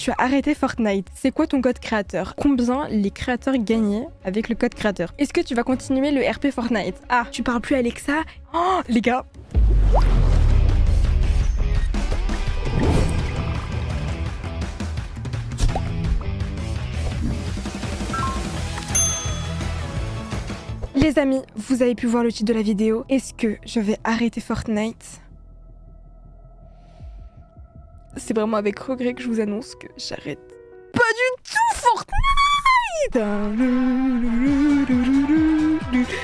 tu as arrêté Fortnite. C'est quoi ton code créateur? Combien les créateurs gagnaient avec le code créateur? Est-ce que tu vas continuer le RP Fortnite? Ah, tu parles plus Alexa? Oh, les gars. Les amis, vous avez pu voir le titre de la vidéo. Est-ce que je vais arrêter Fortnite? C'est vraiment avec regret que je vous annonce que j'arrête pas du tout Fortnite.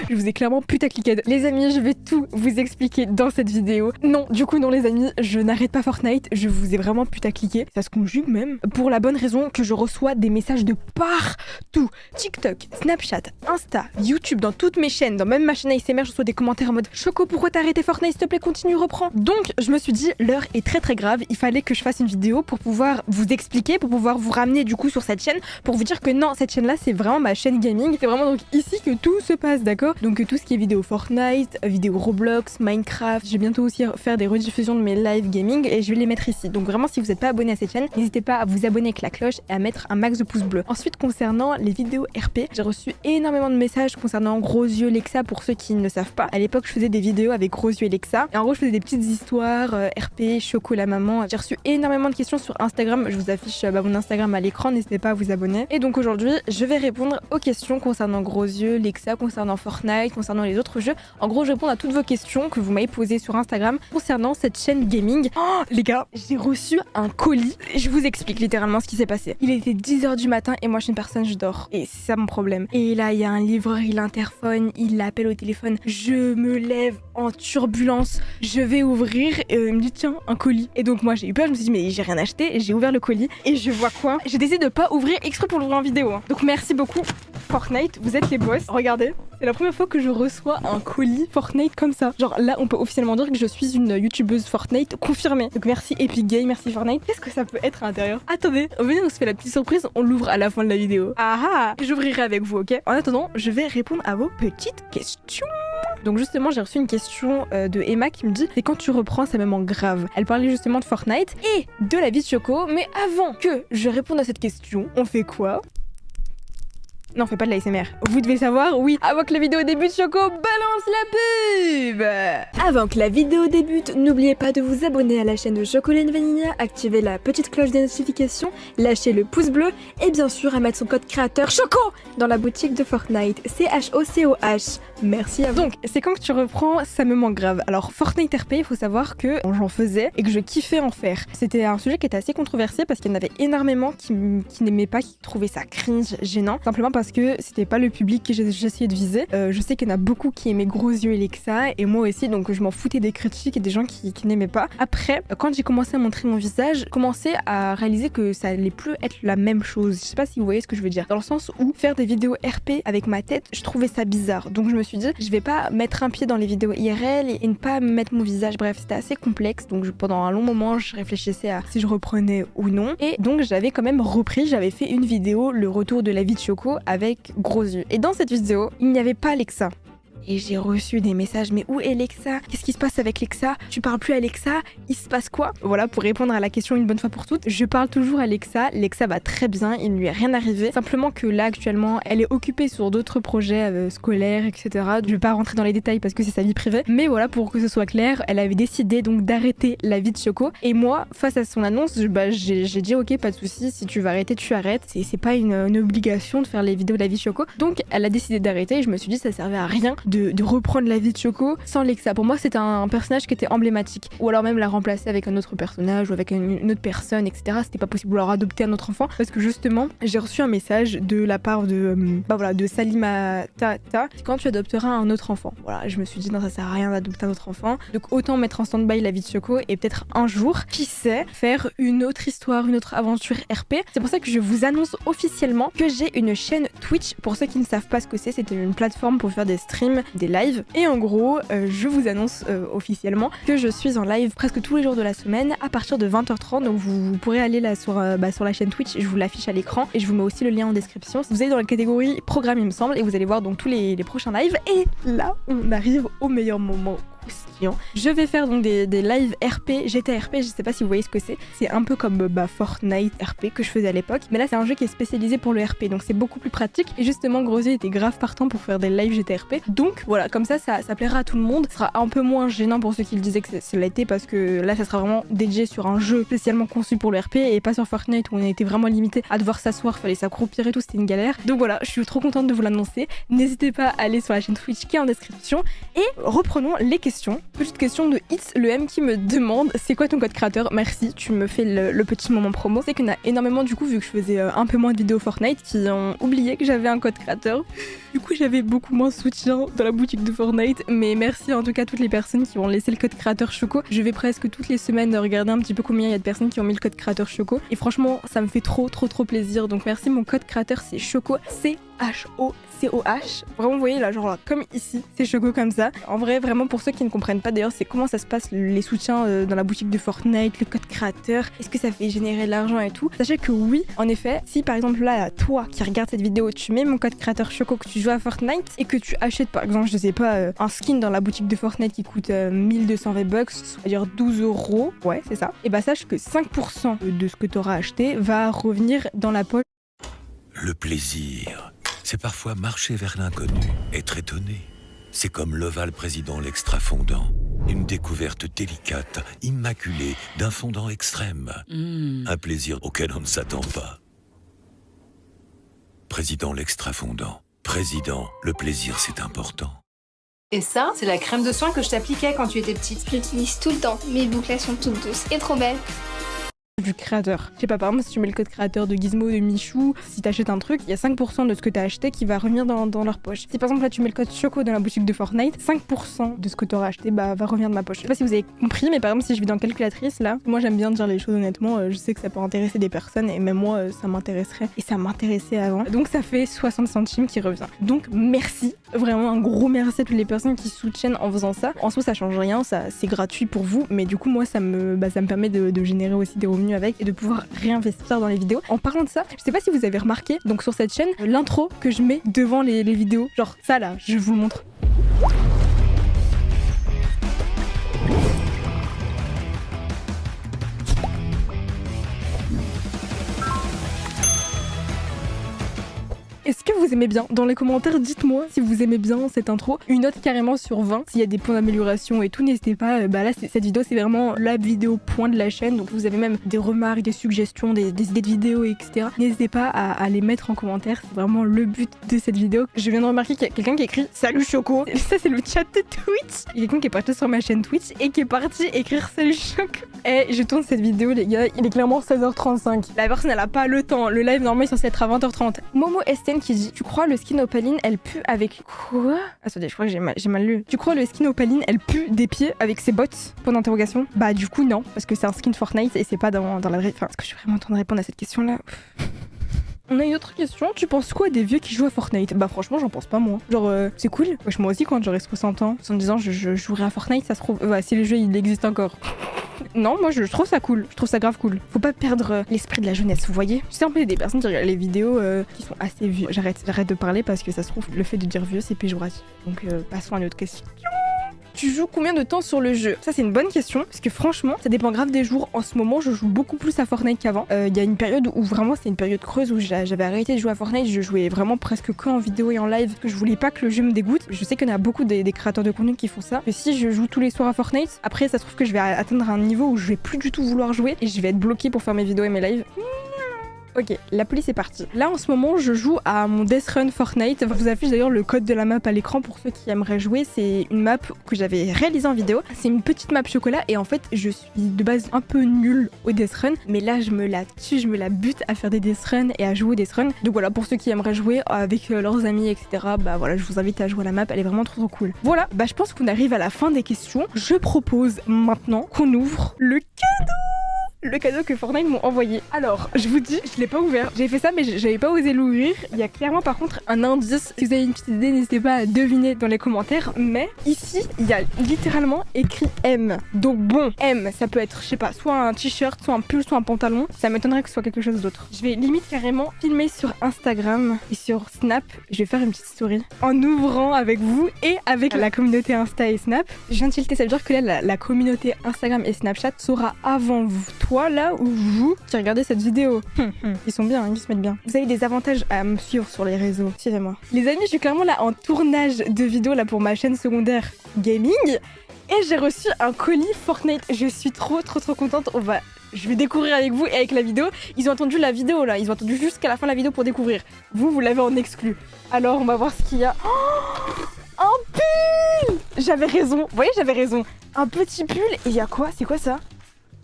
Je vous ai clairement putacliqué. Les amis, je vais tout vous expliquer dans cette vidéo. Non, du coup non les amis, je n'arrête pas Fortnite. Je vous ai vraiment putacliqué. Ça se conjugue même. Pour la bonne raison que je reçois des messages de partout. TikTok, Snapchat, Insta, YouTube, dans toutes mes chaînes, dans même ma chaîne ASMR, je reçois des commentaires en mode Choco, pourquoi t'as arrêté Fortnite? S'il te plaît, continue, reprends. Donc je me suis dit, l'heure est très grave. Il fallait que je fasse une vidéo pour pouvoir vous expliquer, pour pouvoir vous ramener du coup sur cette chaîne, pour vous dire que non, cette chaîne là c'est vraiment ma chaîne gaming. C'est vraiment donc ici que tout se passe, d'accord? Donc tout ce qui est vidéo Fortnite, vidéo Roblox, Minecraft, je vais bientôt aussi faire des rediffusions de mes live gaming et je vais les mettre ici. Donc vraiment si vous n'êtes pas abonné à cette chaîne, n'hésitez pas à vous abonner avec la cloche et à mettre un max de pouces bleus. Ensuite concernant les vidéos RP, j'ai reçu énormément de messages concernant Gros Yeux Lexa pour ceux qui ne le savent pas. À l'époque je faisais des vidéos avec Gros Yeux et Lexa et en gros je faisais des petites histoires RP, Choco la maman. J'ai reçu énormément de questions sur Instagram, je vous affiche mon Instagram à l'écran, n'hésitez pas à vous abonner. Et donc aujourd'hui je vais répondre aux questions concernant Gros Yeux, Lexa, concernant Fortnite, concernant les autres jeux. En gros, je réponds à toutes vos questions que vous m'avez posées sur Instagram concernant cette chaîne gaming. Oh, les gars, j'ai reçu un colis. Je vous explique littéralement ce qui s'est passé. Il était 10h du matin et moi, je suis une personne, je dors. Et c'est ça mon problème. Et là, il y a un livreur, il interphone, il l'appelle au téléphone. Je me lève en turbulence. Je vais ouvrir et il me dit, tiens, un colis. Et donc, moi, j'ai eu peur. Je me suis dit, mais j'ai rien acheté. Et j'ai ouvert le colis et je vois quoi? J'ai décidé de pas ouvrir exprès pour l'ouvrir en vidéo. Donc, merci beaucoup, Fortnite. Vous êtes les boss. Regardez. C'est la première fois que je reçois un colis Fortnite comme ça. Genre là, on peut officiellement dire que je suis une youtubeuse Fortnite confirmée. Donc merci Epic Games, merci Fortnite. Qu'est-ce que ça peut être à l'intérieur? Attendez, venez, on se fait la petite surprise, on l'ouvre à la fin de la vidéo. Ah ah, j'ouvrirai avec vous, ok? En attendant, je vais répondre à vos petites questions. Donc justement, j'ai reçu une question de Emma qui me dit « C'est quand tu reprends, ça me manque grave ». Elle parlait justement de Fortnite et de la vie de Choco. Mais avant que je réponde à cette question, on fait quoi? Non, on fait pas de l'ASMR. Vous devez savoir, oui, avant que la vidéo débute, Choco balance la pub. Avant que la vidéo débute, n'oubliez pas de vous abonner à la chaîne de Chocolat Vanilla, activer la petite cloche des notifications, lâcher le pouce bleu et bien sûr à mettre son code créateur Choco dans la boutique de Fortnite. CHOCOH. Merci à vous. Donc, c'est quand que tu reprends, ça me manque grave. Alors, Fortnite RP, il faut savoir que j'en faisais et que je kiffais en faire. C'était un sujet qui était assez controversé parce qu'il y en avait énormément qui n'aimaient pas, qui trouvaient ça cringe, gênant, simplement parce que c'était pas le public que j'essayais de viser. Je sais qu'il y en a beaucoup qui aimaient Gros Yeux et Lexa et moi aussi, donc je m'en foutais des critiques et des gens qui n'aimaient pas. Après, quand j'ai commencé à montrer mon visage, j'ai commencé à réaliser que ça allait plus être la même chose. Je sais pas si vous voyez ce que je veux dire. Dans le sens où faire des vidéos RP avec ma tête, je trouvais ça bizarre. Donc je me suis dit, je vais pas mettre un pied dans les vidéos IRL et ne pas mettre mon visage. Bref, c'était assez complexe. Donc pendant un long moment, je réfléchissais à si je reprenais ou non. Et donc j'avais quand même repris, j'avais fait une vidéo, le retour de la vie de Choco avec Gros Yeux. Et dans cette vidéo, il n'y avait pas Lexa. Et j'ai reçu des messages, mais où est Lexa? Qu'est-ce qui se passe avec Lexa? Tu parles plus à Lexa? Il se passe quoi? Voilà, pour répondre à la question une bonne fois pour toutes, je parle toujours à Lexa. Lexa va très bien, il ne lui est rien arrivé. Simplement que là, actuellement, elle est occupée sur d'autres projets scolaires, etc. Je vais pas rentrer dans les détails parce que c'est sa vie privée. Mais voilà, pour que ce soit clair, elle avait décidé donc d'arrêter la vie de Choco. Et moi, face à son annonce, j'ai dit ok, pas de souci, si tu veux arrêter, tu arrêtes. C'est pas une obligation de faire les vidéos de la vie de Choco. Donc elle a décidé d'arrêter et je me suis dit ça servait à rien de reprendre la vie de Choco sans Lexa. Pour moi, c'était un personnage qui était emblématique. Ou alors même la remplacer avec un autre personnage ou avec une autre personne, etc. C'était pas possible. Ou alors adopter un autre enfant. Parce que justement, j'ai reçu un message de la part de Salima Tata. Quand tu adopteras un autre enfant. Voilà, je me suis dit non, ça sert à rien d'adopter un autre enfant. Donc autant mettre en stand-by la vie de Choco et peut-être un jour, qui sait, faire une autre histoire, une autre aventure RP. C'est pour ça que je vous annonce officiellement que j'ai une chaîne Twitch. Pour ceux qui ne savent pas ce que c'est une plateforme pour faire des streams, des lives. Et en gros, je vous annonce officiellement que je suis en live presque tous les jours de la semaine à partir de 20h30. Donc vous pourrez aller là sur la chaîne Twitch, je vous l'affiche à l'écran et je vous mets aussi le lien en description. Vous allez dans la catégorie programme il me semble et vous allez voir donc tous les prochains lives. Et là, on arrive au meilleur moment. croustillant. Je vais faire donc des lives RP, GTA RP, je sais pas si vous voyez ce que c'est. C'est un peu comme Fortnite RP que je faisais à l'époque, mais là c'est un jeu qui est spécialisé pour le RP, donc c'est beaucoup plus pratique. Et justement, Grosier était grave partant pour faire des lives GTA RP. Donc voilà, comme ça plaira à tout le monde. Ce sera un peu moins gênant pour ceux qui le disaient que cela était, parce que là ça sera vraiment dédié sur un jeu spécialement conçu pour le RP et pas sur Fortnite où on a été vraiment limité à devoir s'asseoir, fallait s'accroupir et tout, c'était une galère. Donc voilà, je suis trop contente de vous l'annoncer. N'hésitez pas à aller sur la chaîne Twitch qui est en description. Et reprenons les questions. Petite question de It's le M qui me demande c'est quoi ton code créateur? Merci, tu me fais le petit moment promo. C'est qu'il y en a énormément du coup, vu que je faisais un peu moins de vidéos Fortnite, qui ont oublié que j'avais un code créateur. Du coup j'avais beaucoup moins de soutien dans la boutique de Fortnite, mais merci en tout cas à toutes les personnes qui ont laissé le code créateur Choco. Je vais presque toutes les semaines regarder un petit peu combien il y a de personnes qui ont mis le code créateur Choco, et franchement ça me fait trop plaisir. Donc merci, mon code créateur c'est Choco, CHOCOH. Vraiment vous voyez là, genre là, comme ici, c'est Choco comme ça. En vrai, vraiment pour ceux qui ne comprennent pas d'ailleurs, c'est comment ça se passe les soutiens dans la boutique de Fortnite, le code créateur, est-ce que ça fait générer de l'argent et tout. Sachez que oui, en effet, si par exemple là, toi qui regardes cette vidéo, tu mets mon code créateur Choco, que tu joues à Fortnite et que tu achètes par exemple, je sais pas, un skin dans la boutique de Fortnite qui coûte 1200 V-Bucks, c'est-à-dire 12 €, ouais c'est ça, et bah sache que 5% de ce que tu auras acheté va revenir dans la poche. Le plaisir, c'est parfois marcher vers l'inconnu, être étonné. C'est comme l'Oval Président l'Extra Fondant. Une découverte délicate, immaculée, d'un fondant extrême. Un plaisir auquel on ne s'attend pas. Président l'Extra Fondant. Président, le plaisir c'est important. Et ça, c'est la crème de soin que je t'appliquais quand tu étais petite. Je l'utilise tout le temps. Mes boucles elles sont toutes douces et trop belles. Du créateur. Je sais pas, par exemple, si tu mets le code créateur de Gizmo, de Michou, si t'achètes un truc, il y a 5% de ce que t'as acheté qui va revenir dans leur poche. Si par exemple là tu mets le code Choco dans la boutique de Fortnite, 5% de ce que t'auras acheté va revenir de ma poche. Je sais pas si vous avez compris, mais par exemple si je vais dans calculatrice là, moi j'aime bien dire les choses honnêtement, je sais que ça peut intéresser des personnes et même moi ça m'intéresserait et ça m'intéressait avant. Donc ça fait 60 centimes qui revient. Donc merci, vraiment un gros merci à toutes les personnes qui soutiennent en faisant ça. En soi ça change rien, ça c'est gratuit pour vous, mais du coup moi ça me permet de générer aussi des revenus avec et de pouvoir réinvestir dans les vidéos. En parlant de ça, je sais pas si vous avez remarqué, donc sur cette chaîne, l'intro que je mets devant les vidéos, genre ça là, je vous le montre. Est-ce que vous aimez bien? Dans les commentaires, dites-moi si vous aimez bien cette intro. Une note carrément sur 20. S'il y a des points d'amélioration et tout, n'hésitez pas. Là, cette vidéo, c'est vraiment la vidéo point de la chaîne. Donc vous avez même des remarques, des suggestions, des idées de vidéos, etc. N'hésitez pas à les mettre en commentaire. C'est vraiment le but de cette vidéo. Je viens de remarquer qu'il y a quelqu'un qui écrit Salut Choco. Ça, c'est le chat de Twitch. Il y a quelqu'un qui est parti sur ma chaîne Twitch et qui est parti écrire Salut Choco. Et je tourne cette vidéo, les gars. Il est clairement 16h35. La personne, elle a pas le temps. Le live, normalement, est censé être à 20h30. Momo Esten qui dit Tu crois le skin opaline elle pue avec quoi? Attendez, je crois que j'ai mal lu. Tu crois le skin opaline elle pue des pieds avec ses bottes? Point d'interrogation. Bah du coup non, parce que c'est un skin Fortnite et c'est pas dans la vraie. Enfin, est-ce que je suis vraiment en train de répondre à cette question là? On a une autre question, tu penses quoi des vieux qui jouent à Fortnite? Bah franchement j'en pense pas moi. Genre c'est cool. Wesh, moi aussi quand j'aurai 60 ans, 70 ans je jouerai à Fortnite, ça se trouve. Ouais, si le jeu il existe encore. Non, moi je trouve ça cool, je trouve ça grave cool. Faut pas perdre l'esprit de la jeunesse, vous voyez. Tu sais, en plus, il y a des personnes qui regardent les vidéos qui sont assez vieux. J'arrête de parler parce que ça se trouve, le fait de dire vieux c'est péjoratif. Donc passons à une autre question. Tu joues combien de temps sur le jeu? Ça c'est une bonne question parce que franchement ça dépend grave des jours. En ce moment je joue beaucoup plus à Fortnite qu'avant. Il y a une période où vraiment c'est une période creuse où j'avais arrêté de jouer à Fortnite. Je jouais vraiment presque que en vidéo et en live parce que je voulais pas que le jeu me dégoûte. Je sais qu'il y en a beaucoup des créateurs de contenu qui font ça. Que si je joue tous les soirs à Fortnite, après ça se trouve que je vais atteindre un niveau où je vais plus du tout vouloir jouer et je vais être bloquée pour faire mes vidéos et mes lives. Ok, la police est partie. Là en ce moment je joue à mon Death Run Fortnite. Je vous affiche d'ailleurs le code de la map à l'écran pour ceux qui aimeraient jouer. C'est une map que j'avais réalisée en vidéo. C'est une petite map chocolat et en fait je suis de base un peu nulle au Death Run. Mais là je me la tue, je me la bute à faire des Death Run et à jouer au Death Run. Donc voilà, pour ceux qui aimeraient jouer avec leurs amis etc. Bah voilà, je vous invite à jouer à la map, elle est vraiment trop cool. Voilà, bah je pense qu'on arrive à la fin des questions. Je propose maintenant qu'on ouvre le cadeau. le cadeau que Fortnite m'ont envoyé. Alors, je vous dis, je l'ai pas ouvert. J'ai fait ça, mais j'avais pas osé l'ouvrir. Il y a clairement par contre un indice. Si vous avez une petite idée, n'hésitez pas à deviner dans les commentaires. Mais ici, il y a littéralement écrit M. Donc bon, M, ça peut être, je sais pas, soit un t-shirt, soit un pull, soit un pantalon. Ça m'étonnerait que ce soit quelque chose d'autre. Je vais limite carrément filmer sur Instagram et sur Snap. Je vais faire une petite story en ouvrant avec vous et avec la communauté Insta et Snap. Je viens de tilter, ça veut dire que là, la communauté Instagram et Snapchat saura avant vous. Toi là ou vous qui regardez cette vidéo. Ils sont bien, ils se mettent bien. Vous avez des avantages à me suivre sur les réseaux, suivez-moi. Les amis, je suis clairement là en tournage de vidéo là pour ma chaîne secondaire gaming et j'ai reçu un colis Fortnite. Je suis trop contente. Je vais découvrir avec vous et avec la vidéo. Ils ont attendu la vidéo là, ils ont attendu jusqu'à la fin de la vidéo pour découvrir. Vous l'avez en exclu. Alors on va voir ce qu'il y a. Oh, un pull! J'avais raison, vous voyez, j'avais raison. Un petit pull et il y a quoi? C'est quoi ça?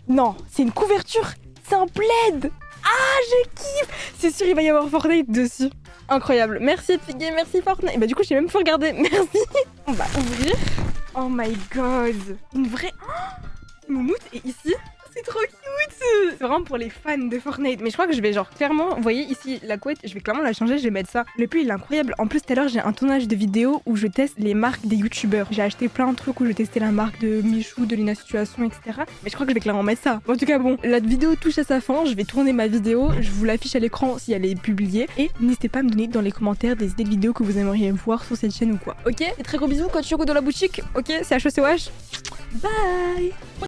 Non, c'est une couverture. C'est un plaid. Ah, je kiffe. C'est sûr, il va y avoir Fortnite dessus. Incroyable. Merci Epic Games, merci Fortnite. Et bah du coup, j'ai même pu regarder. Merci. On va ouvrir. Oh my god. Une vraie... Oh, moumoute. Et ici, c'est trop cute. C'est vraiment pour les fans de Fortnite. Mais je crois que je vais genre clairement... Vous voyez ici, la couette, je vais clairement la changer. Je vais mettre ça. Le pull, il est incroyable. En plus, tout à l'heure, j'ai un tournage de vidéo où je teste les marques des youtubeurs. J'ai acheté plein de trucs où je testais la marque de Michou, de Lina Situation, etc. Mais je crois que je vais clairement mettre ça. En tout cas, bon, la vidéo touche à sa fin. Je vais tourner ma vidéo. Je vous l'affiche à l'écran si elle est publiée. Et n'hésitez pas à me donner dans les commentaires des idées de vidéos que vous aimeriez voir sur cette chaîne ou quoi. Ok? Et très gros bisous. Quand tu dans la boutique. Ok? C'est HOCOH. Bye!